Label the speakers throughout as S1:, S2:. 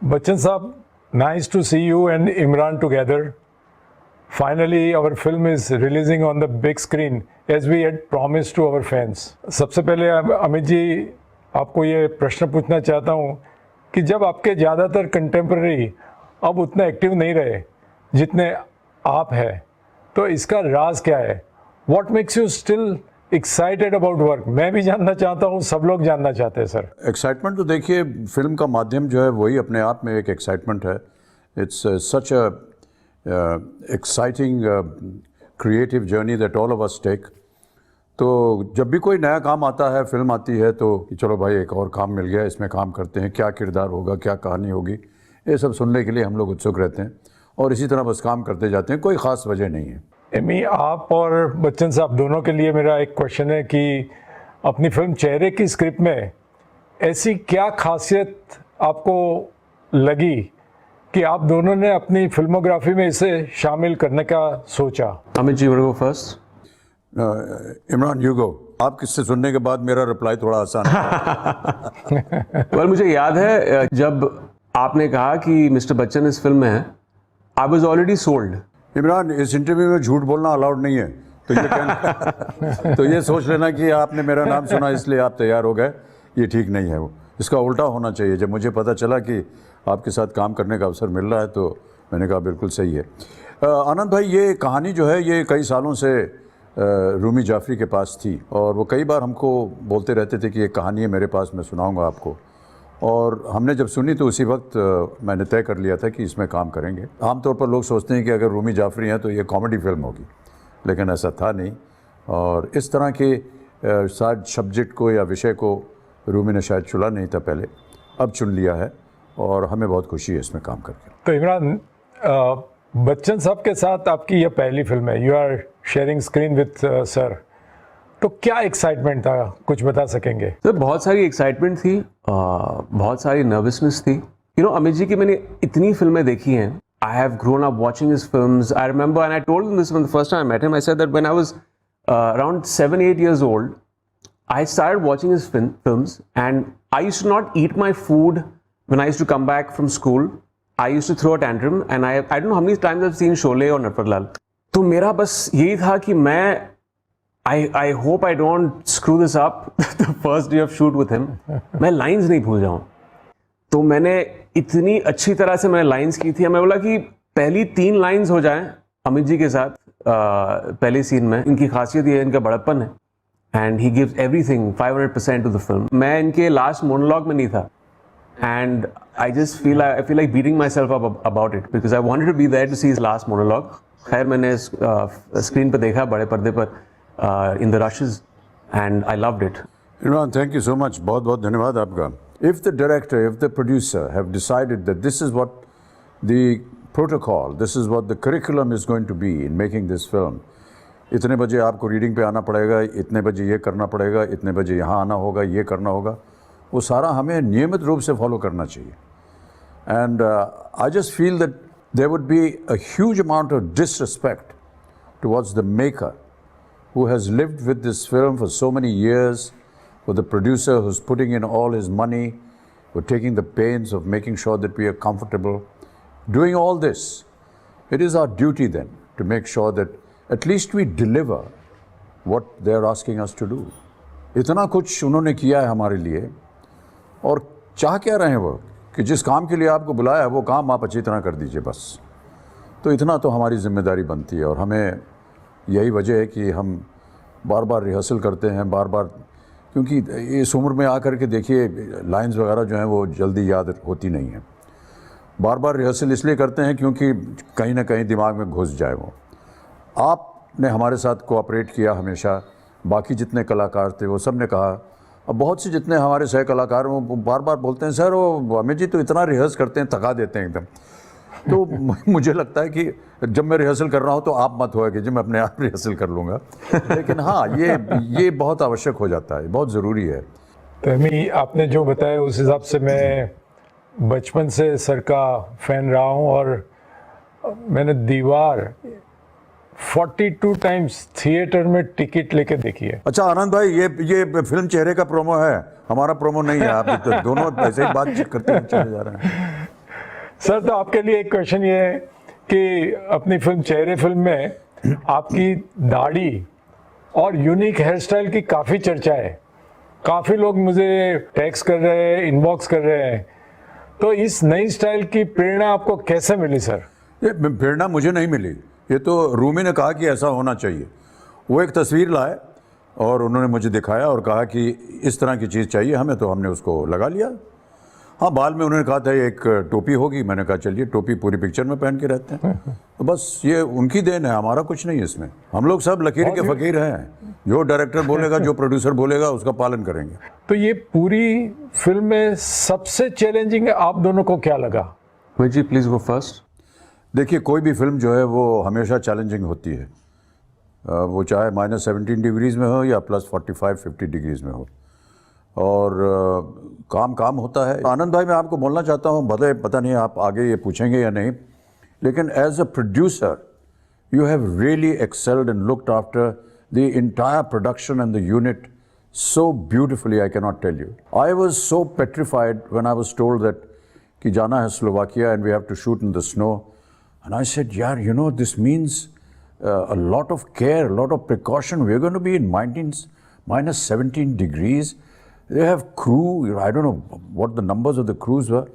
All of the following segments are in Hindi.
S1: Bachchan Saab, nice to see you and Imran together. Finally, our film is releasing on the big screen as we had promised to our fans. सबसे पहले अमित जी आपको ये प्रश्न पूछना चाहता हूँ कि जब आपके ज़्यादातर कंटेम्प्रेरी अब उतने एक्टिव नहीं रहे जितने आप हैं, तो इसका राज क्या है? What makes you still excited about work? मैं भी जानना चाहता हूँ, सब लोग जानना चाहते हैं सर।
S2: एक्साइटमेंट तो देखिए, फिल्म का माध्यम जो है वही अपने आप में एक एक्साइटमेंट है। It's such a exciting creative journey that all of us take. तो जब भी कोई नया काम आता है, फिल्म आती है, तो चलो भाई एक और काम मिल गया, इसमें काम करते हैं, क्या किरदार होगा, क्या कहानी होगी, ये सब सुनने के लिए हम लोग उत्सुक रहते हैं और इसी तरह बस काम करते जाते हैं। कोई ख़ास वजह नहीं है।
S1: एमी, आप और बच्चन साहब दोनों के लिए मेरा एक क्वेश्चन है कि अपनी फिल्म चेहरे की स्क्रिप्ट में ऐसी क्या खासियत आपको लगी कि आप दोनों ने अपनी फिल्मोग्राफी में इसे शामिल करने का सोचा?
S3: अमित जी गो फर्स्ट।
S2: Imran you go. आप किससे सुनने के बाद मेरा रिप्लाई थोड़ा आसान है।
S3: well, मुझे याद है जब आपने कहा कि मिस्टर बच्चन इस फिल्म में है, I was already sold.
S2: Imran, इस इंटरव्यू में झूठ बोलना अलाउड नहीं है, तो ये कहना तो ये सोच लेना कि आपने मेरा नाम सुना इसलिए आप तैयार हो गए, ये ठीक नहीं है। वो इसका उल्टा होना चाहिए। जब मुझे पता चला कि आपके साथ काम करने का अवसर मिल रहा है तो मैंने कहा बिल्कुल सही है। आनंद भाई, ये कहानी जो है ये कई सालों से रूमी जाफरी के पास थी और वो कई बार हमको बोलते रहते थे कि ये कहानी है मेरे पास, मैं सुनाऊंगा आपको। और हमने जब सुनी तो उसी वक्त मैंने तय कर लिया था कि इसमें काम करेंगे। आमतौर पर लोग सोचते हैं कि अगर रूमी जाफरी हैं तो ये कॉमेडी फिल्म होगी, लेकिन ऐसा था नहीं। और इस तरह के शायद सब्जेक्ट को या विषय को रूमी ने शायद चुना नहीं था पहले, अब चुन लिया है और हमें बहुत खुशी है इसमें काम करके।
S1: तो इमरान, बच्चन साहब के साथ आपकी यह पहली फिल्म है, you are sharing screen with sir, तो क्या एक्साइटमेंट था, कुछ बता सकेंगे?
S3: तो बहुत सारी एक्साइटमेंट थी, बहुत सारी नर्वसनेस थी। अमित जी की मैंने इतनी फिल्में देखी हैं, I have grown up watching his films. I remember and I told him this when the first time I met him, I said that when I was around 7-8 years old, I started watching his films, and I used to not eat my food when I used to come back from school. I used to throw a tantrum, and I don't know how many times I've seen Sholay or Naparlal. तो मेरा बस यही था कि I hope I don't screw this up the first day of shoot with him. मैं lines नहीं भूल जाऊँ। तो मैंने इतनी अच्छी तरह से मैंने lines की थी। मैं बोला कि पहली 3 lines हो जाएं अमित जी के साथ पहले सीन में। इनकी खासियत ये है, इनका बड़प्पन है, and he gives everything 500% to the film. मैं इनके लास्ट मोनोलॉग में नहीं था, and I just feel like beating myself up about it because I wanted to be there to see his last monologue. खैर मैंने स्क्रीन पर देखा बड़े पर्दे पर in the rushes, and I loved it.
S2: Imran, thank you so much. बहुत बहुत धन्यवाद आपका। If the director, if the producer have decided that this is what the protocol, this is what the curriculum is going to be in making this film, इतने बजे आपको रीडिंग पे आना पड़ेगा, इतने बजे ये करना पड़ेगा, इतने बजे यहाँ आना होगा, ये करना होगा, वो सारा हमें नियमित रूप से फॉलो करना चाहिए। And I just feel that there would be a huge amount of disrespect towards the maker who has lived with this film for so many years, for the producer who is putting in all his money, for taking the pains of making sure that we are comfortable doing all this. It is our duty then to make sure that at least we deliver what they are asking us to do. इतना कुछ उन्होंने किया है हमारे लिए और चाह क्या रहे हैं वो कि जिस काम के लिए आपको बुलाया है वो काम आप अच्छी तरह कर दीजिए बस। तो इतना तो हमारी जिम्मेदारी बनती है और हमें यही वजह है कि हम बार बार रिहर्सल करते हैं, बार बार, क्योंकि इस उम्र में आकर के देखिए लाइंस वगैरह जो हैं वो जल्दी याद होती नहीं हैं। बार बार रिहर्सल इसलिए करते हैं क्योंकि कहीं ना कहीं दिमाग में घुस जाए वो। आपने हमारे साथ कोऑपरेट किया हमेशा, बाकी जितने कलाकार थे वो सब ने कहा, अब बहुत से जितने हमारे सह कलाकार वो बार बार बोलते हैं सर वो अमित जी तो इतना रिहर्स करते हैं, थका देते हैं एकदम। तो मुझे लगता है कि जब मैं रिहर्सल कर रहा हूँ तो आप मत होगा कि जी मैं अपने आप रिहर्सल कर लूँगा, लेकिन हाँ ये बहुत आवश्यक हो जाता है, बहुत ज़रूरी है।
S1: तो अमी, आपने जो बताया उस हिसाब से मैं बचपन से सर का फ़ैन रहा हूँ और मैंने दीवार 42 टाइम्स थिएटर में टिकट लेके देखी है।
S2: अच्छा आनंद भाई, ये फिल्म चेहरे का प्रोमो है, हमारा प्रोमो नहीं है। आप तो दोनों ऐसे ही बात करते हुए चले जा रहे हैं।
S1: सर तो आपके लिए एक क्वेश्चन ये है कि अपनी फिल्म चेहरे फिल्म में आपकी दाढ़ी और यूनिक हेयर स्टाइल की काफ़ी चर्चा है, काफ़ी लोग मुझे टेक्स्ट कर रहे हैं, इनबॉक्स कर रहे हैं, तो इस नई स्टाइल की प्रेरणा आपको कैसे मिली सर?
S2: ये प्रेरणा मुझे नहीं मिली, ये तो रूमी ने कहा कि ऐसा होना चाहिए। वो एक तस्वीर लाए और उन्होंने मुझे दिखाया और कहा कि इस तरह की चीज़ चाहिए हमें, तो हमने उसको लगा लिया। हाँ, बाल में उन्होंने कहा था एक टोपी होगी, मैंने कहा चलिए टोपी पूरी पिक्चर में पहन के रहते हैं। तो बस ये उनकी देन है, हमारा कुछ नहीं है इसमें। हम लोग सब लकीर के फ़कीर हैं, जो डायरेक्टर बोलेगा, जो प्रोड्यूसर बोलेगा उसका पालन करेंगे।
S1: तो ये पूरी फिल्म में सबसे चैलेंजिंग आप दोनों को क्या लगा?
S3: Amit ji please go first.
S2: देखिए, कोई भी फिल्म जो है वो हमेशा चैलेंजिंग होती है, वो चाहे -17 डिग्रीज़ में हो या +45-50 डिग्रीज़ में हो, और काम होता है। आनंद भाई, मैं आपको बोलना चाहता हूँ, भले पता नहीं आप आगे ये पूछेंगे या नहीं, लेकिन as a producer you have really excelled and looked after the entire production and the unit so beautifully, I cannot tell you. I was so petrified when I was told that कि जाना है Slovakia and we have to shoot in the snow. And I said, yeah, you know, this means a lot of care, a lot of precaution. We're going to be in -17 degrees. They have crew, I don't know what the numbers of the crews were.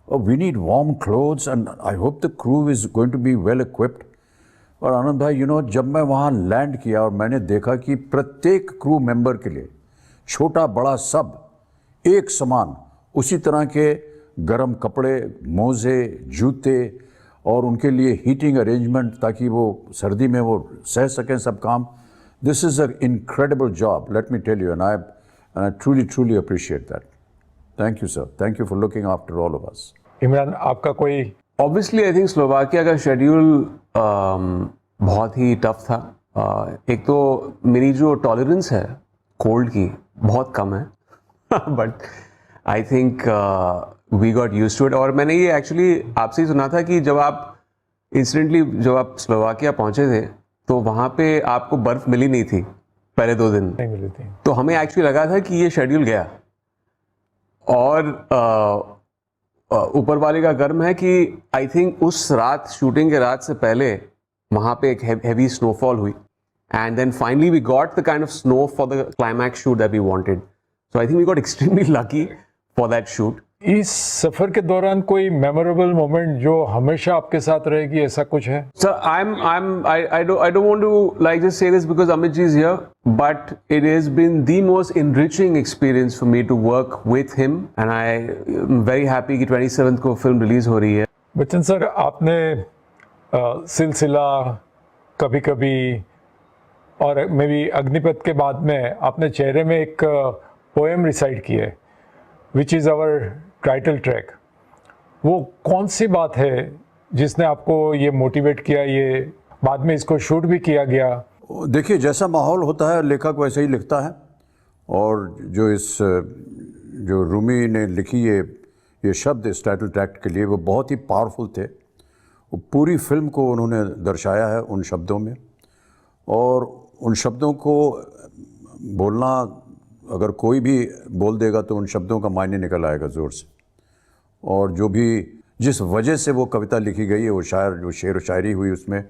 S2: Oh, we need warm clothes and I hope the crew is going to be well equipped. और आनंद भाई, यू नो, जब मैं वहाँ लैंड किया और मैंने देखा कि प्रत्येक क्रू मेंबर के लिए, छोटा बड़ा सब एक समान उसी तरह के गर्म कपड़े, मोजे, जूते और उनके लिए हीटिंग अरेंजमेंट ताकि वो सर्दी में वो सह सकें सब काम। This is a incredible job, let me tell you, and I truly appreciate that. Thank you sir, thank you for looking after all of us.
S1: Imran, आपका कोई?
S3: ऑब्वियसली आई थिंक स्लोवाकिया का शेड्यूल बहुत ही टफ था। एक तो मेरी जो टॉलरेंस है कोल्ड की बहुत कम है but I think we got used to it. और मैंने ये एक्चुअली आपसे ही सुना था कि जब आप जब आप स्लोवाकिया पहुंचे थे तो वहाँ पे आपको बर्फ़ मिली नहीं थी पहले 2 दिन,
S1: नहीं मिली थी,
S3: तो हमें एक्चुअली लगा था कि ये शेड्यूल गया। और ऊपर वाले का गर्म है कि आई थिंक उस रात, शूटिंग के रात से पहले वहाँ पे एक हेवी स्नोफॉल हुई and then finally we got the kind of snow for the climax shoot that we wanted. So I think we got extremely lucky for that shoot.
S1: इस सफर के दौरान कोई मेमोरेबल मोमेंट जो हमेशा आपके साथ रहेगी, ऐसा कुछ है?
S3: Sir, I don't want to like just say this because Amit ji is here, but it has been the most enriching experience for me to work with him, and I am very happy कि 27th को फिल्म रिलीज हो रही है।
S1: बच्चन सर, आपने सिलसिला, कभी कभी और मे बी अग्निपथ के बाद में आपने चेहरे में एक पोएम रिसाइट की है, which is our title track. वो कौन सी बात है जिसने आपको ये मोटिवेट किया, ये बाद में इसको शूट भी किया गया?
S2: देखिए, जैसा माहौल होता है लेखक वैसे ही लिखता है, और जो रूमी ने लिखी ये शब्द इस टाइटल ट्रैक के लिए वो बहुत ही पावरफुल थे। वो पूरी फिल्म को उन्होंने दर्शाया है उन शब्दों में, और उन शब्दों को बोलना अगर कोई भी बोल देगा तो उन शब्दों का मायने निकल आएगा ज़ोर से। और जो भी जिस वजह से वो कविता लिखी गई है, वो जो शेर व शायरी हुई उसमें,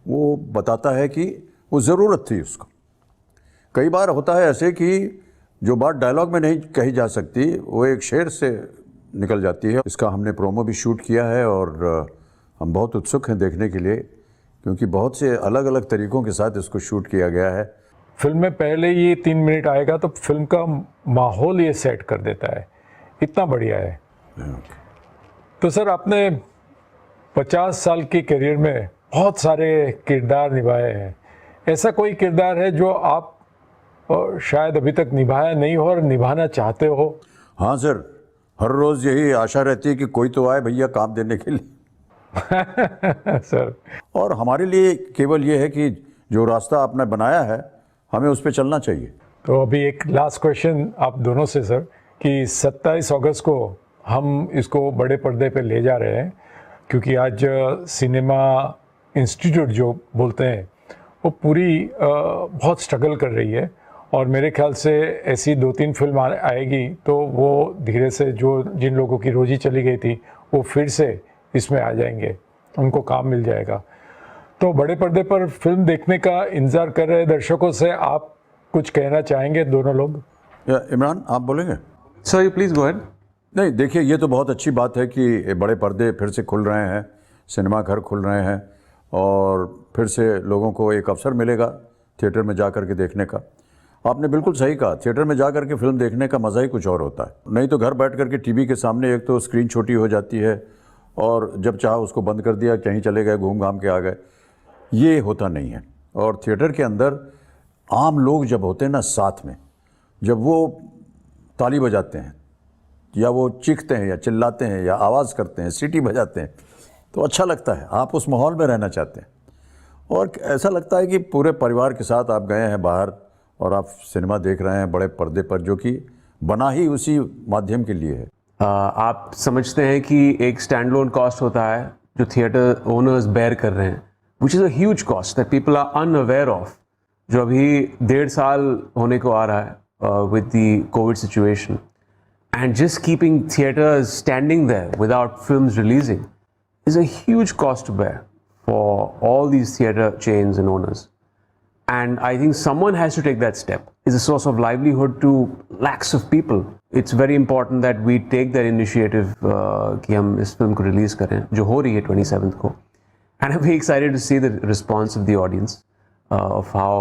S2: वो बताता है कि वो ज़रूरत थी उसको। कई बार होता है ऐसे कि जो बात डायलॉग में नहीं कही जा सकती वो एक शेर से निकल जाती है। इसका हमने प्रोमो भी शूट किया है और हम बहुत उत्सुक हैं देखने के लिए, क्योंकि बहुत से अलग अलग तरीक़ों के साथ इसको शूट किया गया है।
S1: फिल्म में पहले ये 3 मिनट आएगा तो फिल्म का माहौल ये सेट कर देता है, इतना बढ़िया है। तो सर, आपने 50 साल के करियर में बहुत सारे किरदार निभाए हैं, ऐसा कोई किरदार है जो आप शायद अभी तक निभाया नहीं हो और निभाना चाहते हो?
S2: हाँ सर, हर रोज़ यही आशा रहती है कि कोई तो आए भैया काम देने के लिए
S1: सर,
S2: और हमारे लिए केवल ये है कि जो रास्ता आपने बनाया है हमें उस पर चलना चाहिए।
S1: तो अभी एक लास्ट क्वेश्चन आप दोनों से सर, कि 27 अगस्त को हम इसको बड़े पर्दे पे ले जा रहे हैं, क्योंकि आज सिनेमा इंस्टीट्यूट जो बोलते हैं वो पूरी बहुत स्ट्रगल कर रही है, और मेरे ख्याल से ऐसी 2-3 फिल्म आएगी तो वो धीरे से जो जिन लोगों की रोजी चली गई थी वो फिर से इसमें आ जाएंगे, उनको काम मिल जाएगा। तो बड़े पर्दे पर फिल्म देखने का इंतज़ार कर रहे दर्शकों से आप कुछ कहना चाहेंगे दोनों लोग?
S2: या इमरान आप बोलेंगे?
S3: Sorry, please go ahead.
S2: नहीं, देखिए ये तो बहुत अच्छी बात है कि बड़े पर्दे फिर से खुल रहे हैं, सिनेमा घर खुल रहे हैं और फिर से लोगों को एक अवसर मिलेगा थिएटर में जा कर के देखने का। आपने बिल्कुल सही कहा, थिएटर में जा कर के फिल्म देखने का मज़ा ही कुछ और होता है। नहीं तो घर बैठ कर के टीवी के सामने एक तो स्क्रीन छोटी हो जाती है और जब चाहा उसको बंद कर दिया, कहीं चले गए, घूम घाम के आ गए, ये होता नहीं है। और थिएटर के अंदर आम लोग जब होते हैं ना साथ में, जब वो ताली बजाते हैं या वो चीखते हैं या चिल्लाते हैं या आवाज़ करते हैं, सीटी बजाते हैं, तो अच्छा लगता है, आप उस माहौल में रहना चाहते हैं। और ऐसा लगता है कि पूरे परिवार के साथ आप गए हैं बाहर और आप सिनेमा देख रहे हैं बड़े पर्दे पर, जो कि बना ही उसी माध्यम के लिए है।
S3: आप समझते हैं कि एक स्टैंड लोन कॉस्ट होता है जो थिएटर ओनर्स बेयर कर रहे हैं, which is a huge cost that people are unaware of, जो अभी 1.5 साल होने को आ रहा है with the covid situation, and just keeping theatres standing there without films releasing is a huge cost to bear for all these theatre chains and owners. And I think someone has to take that step. It's a source of livelihood to lakhs of people. It's very important that we take that initiative कि हम इस फिल्म को रिलीज करें, जो हो रही है 27th को. And I'm very excited to see the response of the audience of how,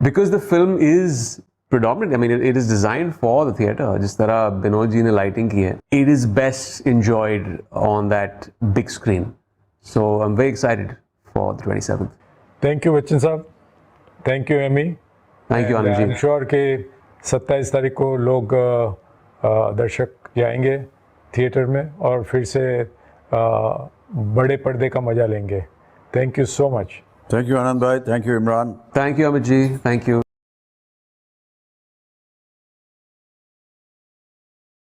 S3: because the film is predominant, I mean it is designed for the theatre. जिस तरह बिनोद जी ने lighting की है, it is best enjoyed on that big screen. So I'm very excited for the 27th.
S1: Thank you Bachchan sahab, thank you Amy.
S3: Thank you, Anand
S1: I am
S3: ji.
S1: Sure कि 27 तारीख को लोग दर्शक जाएंगे थिएटर में और फिर से बड़े पर्दे का मजा लेंगे। Thank you so much.
S2: Thank you Anand भाई, thank you Imran.
S3: Thank you, Amit ji. Thank you.